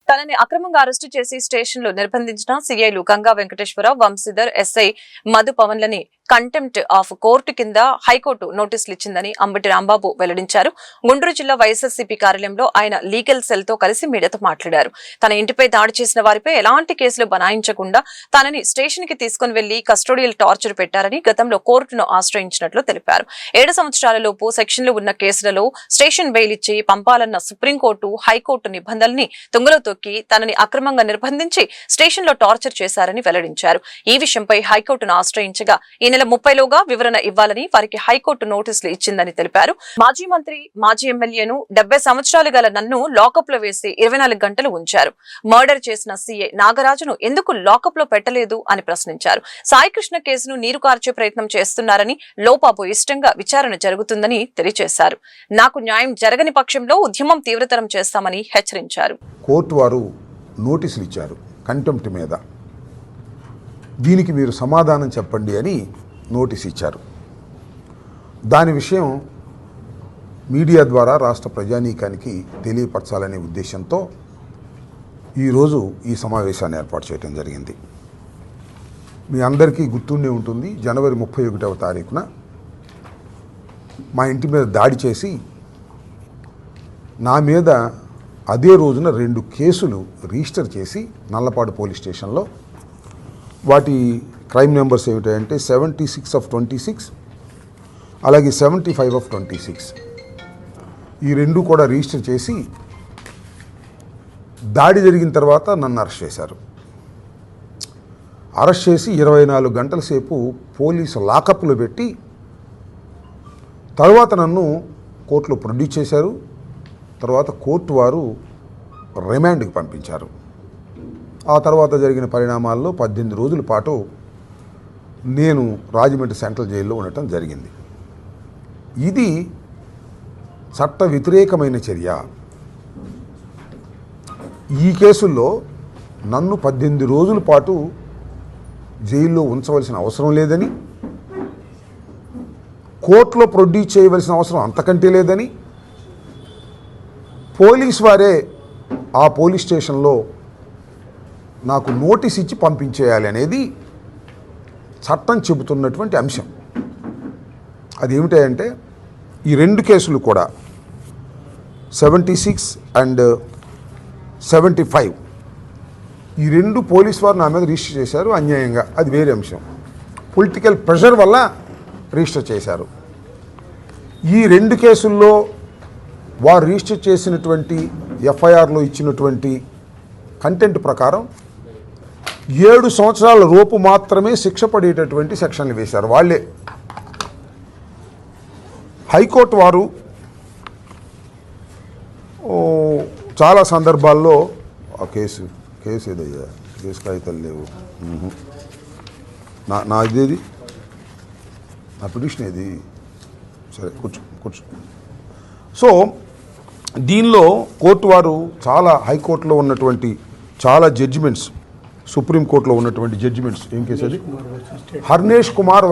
తనని అక్రమంగా అరెస్టు చేసి స్టేషన్లో నిర్బంధించిన సీఐలు గంగా వెంకటేశ్వరరావు, వంశీధర్, ఎస్ఐ మధు పవన్లని కంటెంప్ట్ ఆఫ్ కోర్టు కింద హైకోర్టు నోటీసులు ఇచ్చిందని అంబటి రాంబాబు వెల్లడించారు. గుంటూరు జిల్లా వైఎస్ఆర్సీపీ కార్యాలయంలో ఆయన లీగల్ సెల్ తో కలిసి మీడియాతో మాట్లాడారు. తన ఇంటిపై దాడి చేసిన వారిపై ఎలాంటి కేసులు బనాయించకుండా తనని స్టేషన్ కి తీసుకుని వెళ్లి కస్టోడియల్ టార్చర్ పెట్టారని గతంలో కోర్టును ఆశ్రయించినట్లు తెలిపారు. 7 సంవత్సరాలలోపు సెక్షన్లు ఉన్న కేసులలో స్టేషన్ బెయిల్ ఇచ్చి పంపాలన్న సుప్రీంకోర్టు, హైకోర్టు నిబంధనల్ని తుంగలో తొక్కి తనని అక్రమంగా నిర్బంధించి స్టేషన్ లో టార్చర్ చేశారని వెల్లడించారు. ఈ విషయంపై హైకోర్టును ఆశ్రయించగా ఈ నెల 30లోగా వివరణ ఇవ్వాలని వారికి హైకోర్టు నోటీసులు ఇచ్చిందని తెలిపారు. మాజీ మంత్రి, మాజీ ఎమ్మెల్యేను 70 సంవత్సరాలు గల నన్ను లాకప్ లో వేసి 24 గంటలు ఉంచారు. మర్డర్ చేసిన సీఐ నాగరాజును ఎందుకు లాకప్ లో పెట్టలేదు అని ప్రశ్నించారు. సాయికృష్ణ కేసును నీరు కార్చే ప్రయత్నం చేస్తున్నారని, లోపాపు ఇష్టంగా విచారణ జరుగుతుందని తెలియజేశారు. నాకు న్యాయం జరగని పక్షంలో ఉద్యమం తీవ్రతరం చేస్తామని హెచ్చరించారు. కోర్టు వారు నోటీసులు ఇచ్చారు కంటెంప్ట్ మీద, దీనికి మీరు సమాధానం చెప్పండి అని నోటీస్ ఇచ్చారు. దాని విషయం మీడియా ద్వారా రాష్ట్ర ప్రజానీకానికి తెలియపరచాలనే ఉద్దేశంతో ఈరోజు ఈ సమావేశాన్ని ఏర్పాటు చేయడం జరిగింది. మీ అందరికీ గుర్తుండే ఉంటుంది, జనవరి 31వ తారీఖున మా ఇంటి మీద దాడి చేసి నా మీద అదే రోజున 2 కేసులు రిజిస్టర్ చేసి నల్లపాడు పోలీస్ స్టేషన్లో, వాటి క్రైమ్ నెంబర్స్ ఏమిటంటే 76 ఆఫ్ 26 అలాగే 75 ఆఫ్ 26 ఈ 2 కూడా రిజిస్టర్ చేసి దాడి జరిగిన తర్వాత నన్ను అరెస్ట్ చేశారు. అరెస్ట్ చేసి 24 గంటల సేపు పోలీసు లాకప్లో పెట్టి తర్వాత నన్ను కోర్టులో ప్రొడ్యూస్ చేశారు. తర్వాత కోర్టు వారు రిమాండ్కి పంపించారు. ఆ తర్వాత జరిగిన పరిణామాల్లో 18 రోజుల పాటు నేను రాజమండ్రి సెంట్రల్ జైల్లో ఉండటం జరిగింది. ఇది చట్ట వ్యతిరేకమైన చర్య. ఈ కేసుల్లో నన్ను 18 రోజుల పాటు జైల్లో ఉంచవలసిన అవసరం లేదని, కోర్టులో ప్రొడ్యూస్ చేయవలసిన అవసరం అంతకంటే లేదని పోలీస్ వారే ఆ పోలీస్ స్టేషన్లో నాకు నోటీస్ ఇచ్చి పంపించేయాలి అనేది చట్టం చెబుతున్నటువంటి అంశం. అదేమిటంటే ఈ 2 కేసులు కూడా 76 అండ్ 75 ఈ 2 పోలీస్ వారు నా మీద రిజిస్టర్ చేశారు అన్యాయంగా. అది వేరే అంశం. పొలిటికల్ ప్రెషర్ వల్ల రిజిస్టర్ చేశారు. ఈ 2 కేసుల్లో వారు రిజిస్టర్ చేసినటువంటి ఎఫ్ఐఆర్లో ఇచ్చినటువంటి కంటెంట్ ప్రకారం 7 సంవత్సరాల లోపు మాత్రమే శిక్ష పడేటటువంటి సెక్షన్లు వేశారు వాళ్ళే. హైకోర్టు వారు చాలా సందర్భాల్లో ఆ కేసు ఏదయ్యా, కేసు కాగితాలు లేవు, నా ఇదేది, నా పిటిషన్ ఏది, సరే కూర్చో. సో దీనిలో కోర్టు వారు చాలా, హైకోర్టులో ఉన్నటువంటి చాలా జడ్జిమెంట్స్, సుప్రీంకోర్టులో ఉన్నటువంటి జడ్జిమెంట్స్, ఏం కేసు అది, హర్నేష్ కుమార్